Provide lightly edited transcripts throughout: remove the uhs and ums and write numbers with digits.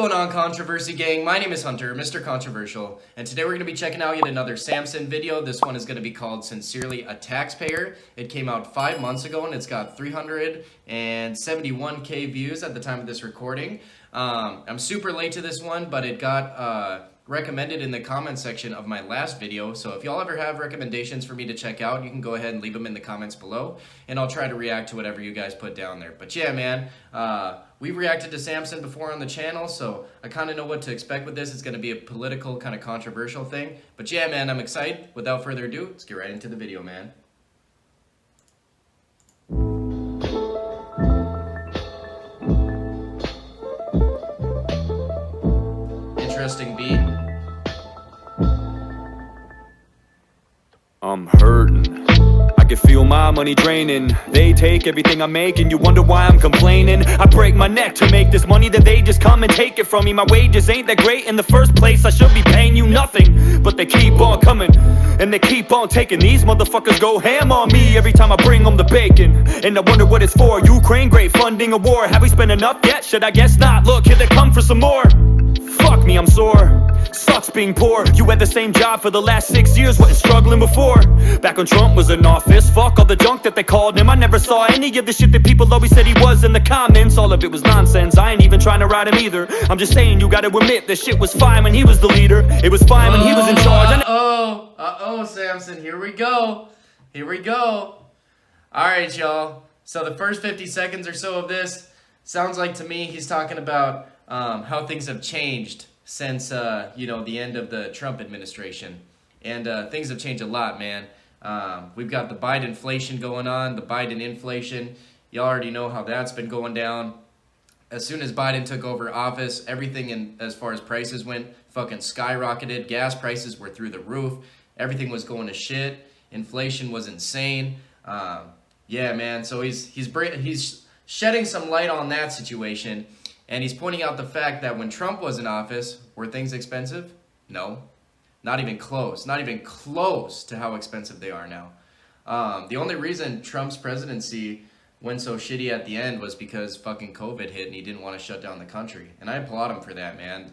going on, Controversy Gang? My name is Hunter, Mr. Controversial, and today we're going to be checking out yet another Samson video. This one is going to be called Sincerely a Taxpayer. It came out 5 months ago, and it's got 371k views at the time of this recording. I'm super late to this one, but it got recommended in the comment section of my last video, so if y'all ever have recommendations for me to check out, you can go ahead and leave them in the comments below, and I'll try to react to whatever you guys put down there. But yeah, man, we've reacted to Samson before on the channel, so I kind of know what to expect with this. It's going to be a political, kind of controversial thing. But yeah, man, I'm excited. Without further ado, let's get right into the video, man. Interesting beat. I'm hurting. I can feel my money draining. They take everything I make and you wonder why I'm complaining. I break my neck to make this money, then they just come and take it from me. My wages ain't that great in the first place. I should be paying you nothing, but they keep on coming and they keep on taking. These motherfuckers go ham on me every time I bring them the bacon. And I wonder what it's for. Ukraine, great funding a war. Have we spent enough yet? Should I guess not? Look, here they come for some more. Fuck me, I'm sore. Sucks being poor. You had the same job for the last 6 years, wasn't struggling before. Back when Trump was in office, fuck all the junk that they called him. I never saw any of the shit that people always said he was in the comments. All of it was nonsense, I ain't even trying to ride him either. I'm just saying you gotta admit this shit was fine when he was the leader. It was fine when he was in charge. Uh-oh, Samson, here we go. Here we go. Alright, y'all. So the first 50 seconds or so of this, sounds like to me he's talking about how things have changed since, you know, the end of the Trump administration. And things have changed a lot, man. We've got the Biden inflation going on, the Biden inflation. You already know how that's been going down. As soon as Biden took over office, everything as far as prices went fucking skyrocketed. Gas prices were through the roof. Everything was going to shit. Inflation was insane. Yeah, man. So he's shedding some light on that situation. And he's pointing out the fact that when Trump was in office, were things expensive? No. Not even close. Not even close to how expensive they are now. The only reason Trump's presidency went so shitty at the end was because fucking COVID hit and he didn't want to shut down the country. And I applaud him for that, man.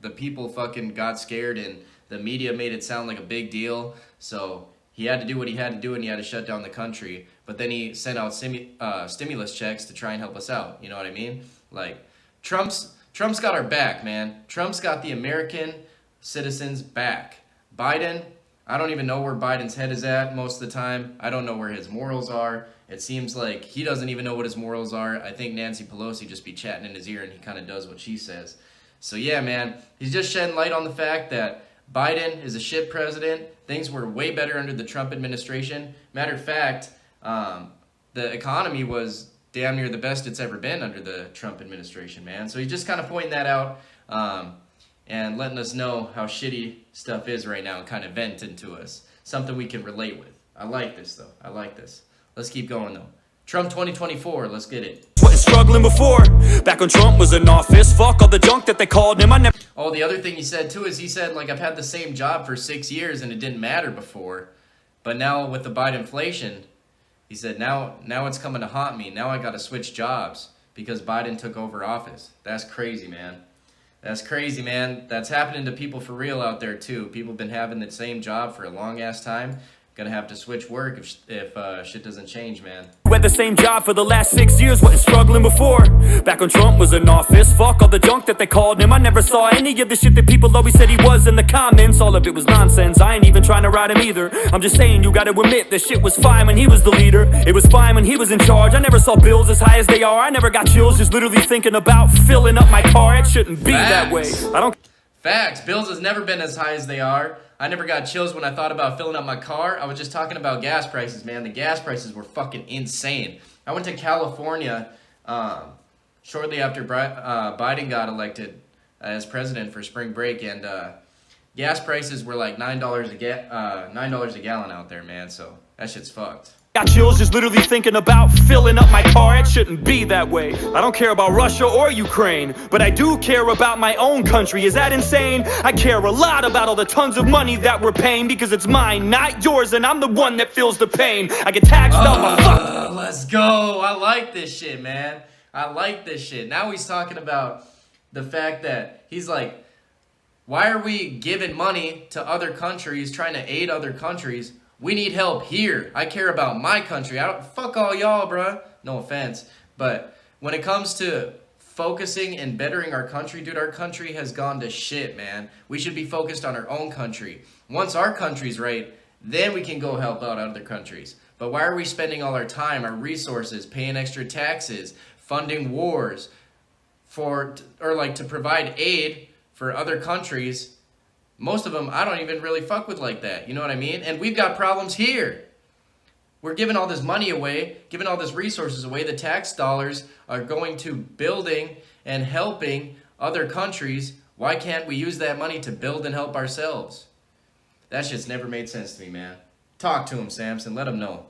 The people fucking got scared and the media made it sound like a big deal. So he had to do what he had to do and he had to shut down the country. But then he sent out stimulus checks to try and help us out. You know what I mean? Like, Trump's got our back, man. Trump's got the American citizens back. Biden, I don't even know where Biden's head is at most of the time. I don't know where his morals are. It seems like he doesn't even know what his morals are. I think Nancy Pelosi just be chatting in his ear and he kind of does what she says. So yeah, man, he's just shedding light on the fact that Biden is a shit president. Things were way better under the Trump administration. Matter of fact, the economy was damn near the best it's ever been under the Trump administration, man. So he's just kind of pointing that out and letting us know how shitty stuff is right now and kind of venting to us. Something we can relate with. I like this, though. I like this. Let's keep going, though. Trump 2024, let's get it. Wasn't struggling before. Back when Trump was in office, fuck all the junk that they called him. Oh, the other thing he said, too, is he said, like, I've had the same job for 6 years and it didn't matter before. But now with the Biden inflation, he said, now it's coming to haunt me. Now I got to switch jobs because Biden took over office. That's crazy, man. That's crazy, man. That's happening to people for real out there, too. People have been having the same job for a long-ass time. Gonna have to switch work if shit doesn't change, man. You had the same job for the last 6 years, wasn't struggling before. Back when Trump was in office, fuck all the junk that they called him. I never saw any of the shit that people always said he was in the comments. All of it was nonsense, I ain't even trying to ride him either. I'm just saying you gotta admit this shit was fine when he was the leader. It was fine when he was in charge. I never saw bills as high as they are. I never got chills just literally thinking about filling up my car. It shouldn't be that way. Facts. Bills has never been as high as they are. I never got chills when I thought about filling up my car. I was just talking about gas prices, man. The gas prices were fucking insane. I went to California shortly after Biden got elected as president for spring break, and gas prices were like $9 a gallon out there, man. So that shit's fucked. Got chills just literally thinking about filling up my car. It shouldn't be that way. I don't care about Russia or Ukraine, but I do care about my own country. Is that insane? I care a lot about all the tons of money that we're paying because it's mine, not yours, and I'm the one that feels the pain. I get taxed Let's go. I like this shit, man. I like this shit. Now he's talking about the fact that he's like, why are we giving money to other countries, trying to aid other countries? We need help here. I care about my country. Fuck all y'all, bruh. No offense. But when it comes to focusing and bettering our country, dude, our country has gone to shit, man. We should be focused on our own country. Once our country's right, then we can go help out other countries. But why are we spending all our time, our resources, paying extra taxes, funding wars, to provide aid for other countries? Most of them I don't even really fuck with like that. You know what I mean? And we've got problems here. We're giving all this money away, giving all this resources away. The tax dollars are going to building and helping other countries. Why can't we use that money to build and help ourselves? That shit's never made sense to me, man. Talk to him, Samson. Let him know.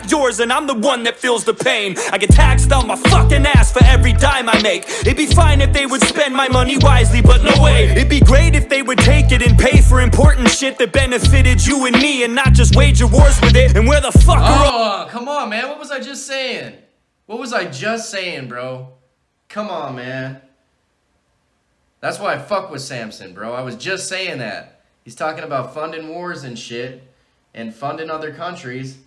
Yours, and I'm the one that feels the pain. I get taxed on my fucking ass for every dime I make. It'd be fine if they would spend my money wisely, but no way. It'd be great if they would take it and pay for important shit that benefited you and me, and not just wage wars with it. And where the fuck are come on, man. What was I just saying? What was I just saying, bro? Come on, man. That's why I fuck with Samson, bro. I was just saying that. He's talking about funding wars and shit and funding other countries.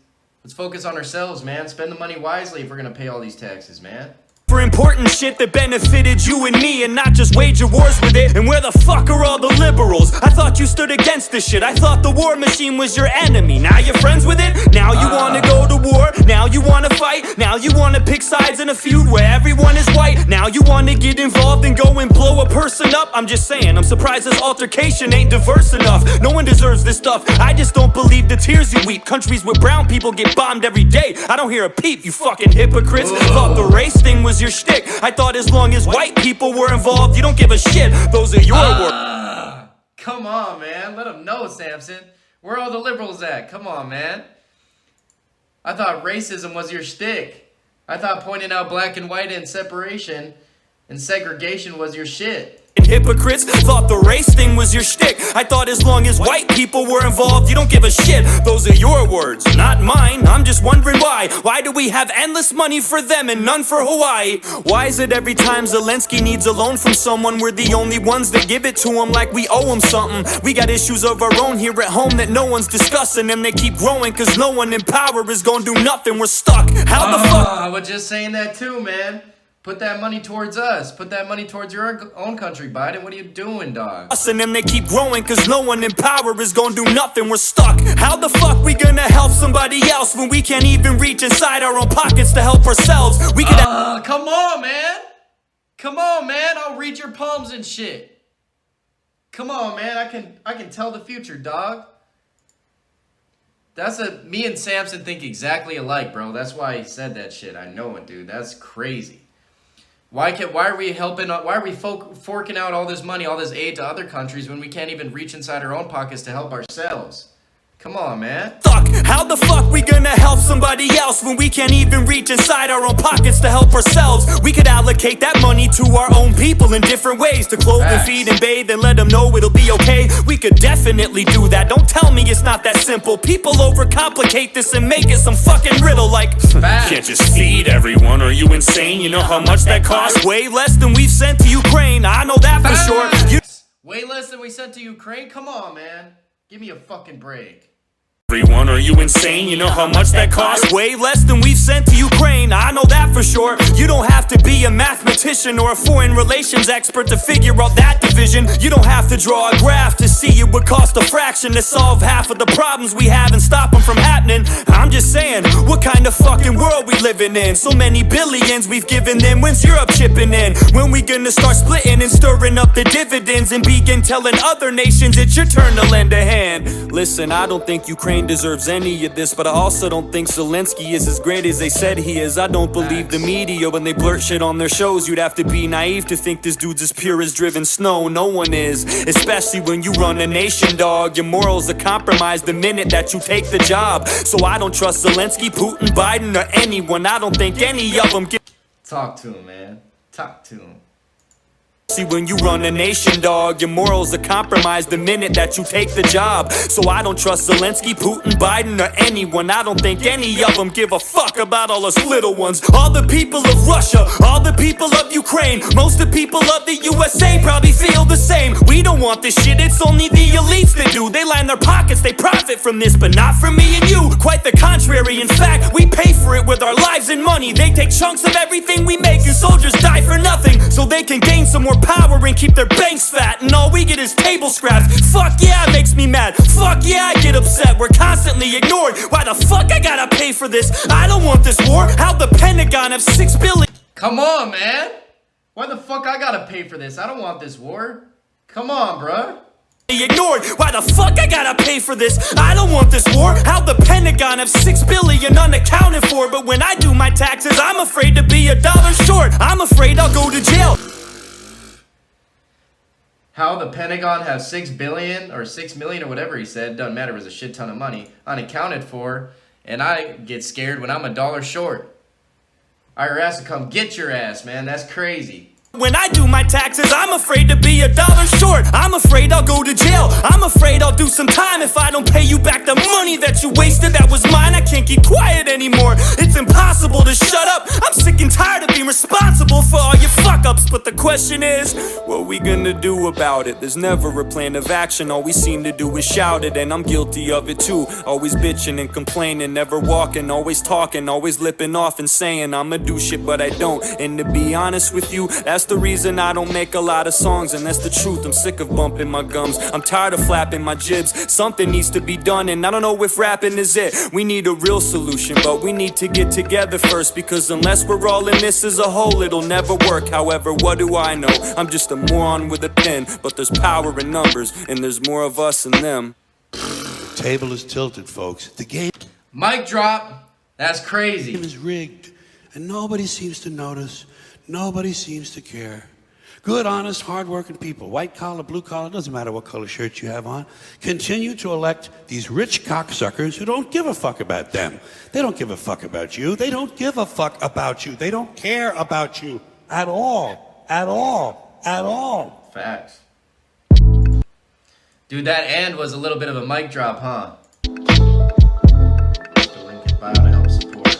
Let's focus on ourselves, man. Spend the money wisely if we're gonna pay all these taxes, man. for important shit that benefited you and me, and not just wage wars with it. And where the fuck are all the liberals? I thought you stood against this shit. I thought the war machine was your enemy. Now you're friends with it? Now you wanna go to war? Now you wanna fight? Now you wanna pick sides in a feud where everyone is white? Now you wanna get involved and go and blow a person up? I'm just saying, I'm surprised this altercation ain't diverse enough. No one deserves this stuff. I just don't believe the tears you weep. Countries where brown people get bombed every day, I don't hear a peep, you fucking hypocrites. Thought the race thing was your shtick. I thought as long as white people were involved, you don't give a shit. Those are your words. Come on, man. Let them know, Samson. Where are all the liberals at? Come on, man. I thought racism was your shtick. I thought pointing out black and white and separation and segregation was your shit. And hypocrites thought the race thing was your shtick. I thought as long as white people were involved, you don't give a shit. Those are your words, not mine. I'm just wondering why. Why do we have endless money for them and none for Hawaii? Why is it every time Zelensky needs a loan from someone, we're the only ones that give it to him like we owe him something? We got issues of our own here at home that no one's discussing, and they keep growing cause no one in power is gonna do nothing. We're stuck. How the fuck? I was just saying that too, man. Put that money towards us. Put that money towards your own country, Biden. What are you doing, dog? Us and them, they keep growing cause no one in power is gonna do nothing. We're stuck. How the fuck we gonna help somebody else when we can't even reach inside our own pockets to help ourselves? We could come on, man. Come on, man. I'll read your palms and shit. Come on, man. I can tell the future, dog. Me and Samson think exactly alike, bro. That's why he said that shit. I know it, dude. That's crazy. Why are we forking out all this money, all this aid to other countries when we can't even reach inside our own pockets to help ourselves? Come on, man. Fuck, how the fuck we gonna help somebody else when we can't even reach inside our own pockets to help ourselves? We could allocate that money to our own people in different ways, to clothe and feed and bathe and let them know it'll be okay. We could definitely do that. Don't tell me it's not that simple. People overcomplicate this and make it some fucking riddle like can't just feed everyone, are you insane? You know how much that costs? Way less than we've sent to Ukraine, I know that for sure. Way less than we sent to Ukraine? Come on, man. Give me a fucking break. Everyone, are you insane? You know how much that costs? Way less than we've sent to Ukraine, I know that for sure. You don't have to be a mathematician or a foreign relations expert to figure out that division. You don't have to draw a graph to see it would cost a fraction to solve half of the problems we have and stop them from happening. I'm just saying, what kind of fucking world we living in? So many billions we've given them, when's Europe chipping in? When we gonna start splitting and stirring up the dividends and begin telling other nations it's your turn to lend a hand? Listen, I don't think Ukraine deserves any of this, but I also don't think Zelensky is as great as they said he is. I don't believe the media when they blurt shit on their shows. You'd have to be naive to think this dude's as pure as driven snow. No one is, especially when you run a nation, dog. Your morals are compromised the minute that you take the job. So I don't trust Zelensky, Putin, Biden, or anyone. I don't think any of them Talk to him, man. Talk to him. See, when you run a nation, dog, your morals are compromised the minute that you take the job. So I don't trust Zelensky, Putin, Biden, or anyone. I don't think any of them give a fuck about all us little ones. All the people of Russia, all the people of Ukraine, most of the people of the USA probably feel the same. We don't want this shit, it's only the elites that do. They line their pockets, they profit from this, but not from me and you. Quite the contrary, in fact, we pay for it with our lives and money. They take chunks of everything we make, and soldiers die for nothing, so they can gain some more power and keep their banks fat. And all we get is table scraps. Fuck yeah, it makes me mad. Fuck yeah, I get upset. We're constantly ignored. Why the fuck I gotta pay for this? I don't want this war. How the Pentagon have $6 billion? Come on, man. Why the fuck I gotta pay for this? I don't want this war. Come on, bruh. Ignored. Why the fuck I gotta pay for this? I don't want this war. How the Pentagon have $6 billion unaccounted for? But when I do my taxes, I'm afraid to be $1 short. I'm afraid I'll go to jail. How the Pentagon has 6 billion or 6 million or whatever he said, doesn't matter, it was a shit ton of money, unaccounted for, and I get scared when I'm $1 short. IRS will come get your ass, man, that's crazy. When I do my taxes, I'm afraid to be $1 short. I'm afraid I'll go to jail. I'm afraid I'll do some time if I don't pay you back the money that you wasted. That was mine. I can't keep quiet anymore. It's impossible to shut up. I'm sick and tired of being responsible for all your fuck-ups. But the question is, what we gonna do about it? There's never a plan of action. All we seem to do is shout it, and I'm guilty of it too. Always bitching and complaining, never walking, always talking, always lipping off and saying I'ma do shit, but I don't. And to be honest with you, that's the reason I don't make a lot of songs, and that's the truth. I'm sick of bumping my gums. I'm tired of flapping my jibs. Something needs to be done, and I don't know if rapping is it. We need a real solution, but we need to get together first, because unless we're all in this as a whole, it'll never work. However, what do I know? I'm just a moron with a pen, but there's power in numbers, and there's more of us than them. The table is tilted, folks. The game Mic drop. That's crazy. is rigged, and nobody seems to notice. Nobody seems to care. Good, honest, hard-working people, white collar, blue collar, doesn't matter what color shirt you have on, continue to elect these rich cocksuckers who don't give a fuck about them. They don't give a fuck about you. They don't give a fuck about you. They don't care about you at all. At all. At all. Facts. Dude, that end was a little bit of a mic drop, huh? The link in bio to help support.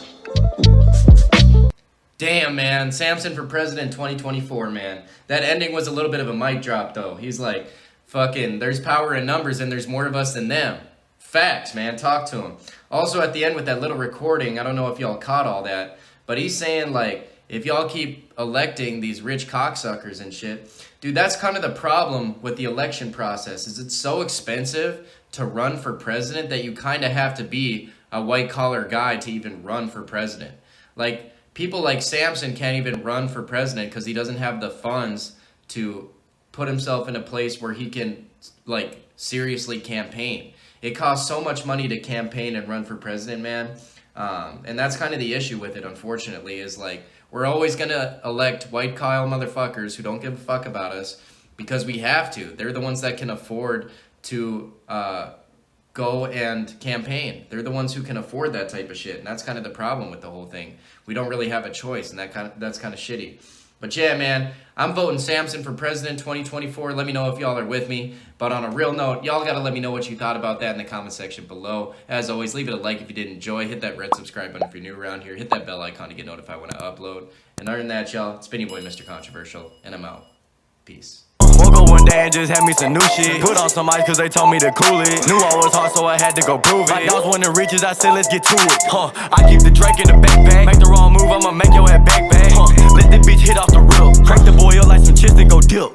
Damn, man. Samson for president 2024, man. That ending was a little bit of a mic drop, though. He's like, fucking, there's power in numbers and there's more of us than them. Facts, man. Talk to him. Also, at the end with that little recording, I don't know if y'all caught all that, but he's saying, like, if y'all keep electing these rich cocksuckers and shit, dude, that's kind of the problem with the election process, is it's so expensive to run for president that you kind of have to be a white-collar guy to even run for president. Like, people like Samson can't even run for president because he doesn't have the funds to put himself in a place where he can, like, seriously campaign. It costs so much money to campaign and run for president, man. And that's kind of the issue with it, unfortunately, is, like, we're always going to elect white-collar motherfuckers who don't give a fuck about us because we have to. They're the ones that can afford to go and campaign. They're the ones who can afford that type of shit, and that's kind of the problem with the whole thing. We don't really have a choice, and that's kind of shitty. But yeah, man, I'm voting Samson for president 2024. Let me know if y'all are with me. But on a real note, y'all gotta let me know what you thought about that in the comment section below. As always, leave it a like if you did enjoy. Hit that red subscribe button if you're new around here. Hit that bell icon to get notified when I upload. And other than that, y'all, it's been your boy, Mr.Controversial, and I'm out. Peace. Woke up one day and just had me some new shit. Put on some ice cause they told me to cool it. Knew I was hard so I had to go prove it. Like y'all's one of the riches, I said let's get to it. I keep the Drake in the backpack. Make the wrong move, I'ma make your head back. Let the bitch hit off the rip. Crank the boy up like some chips and go dip.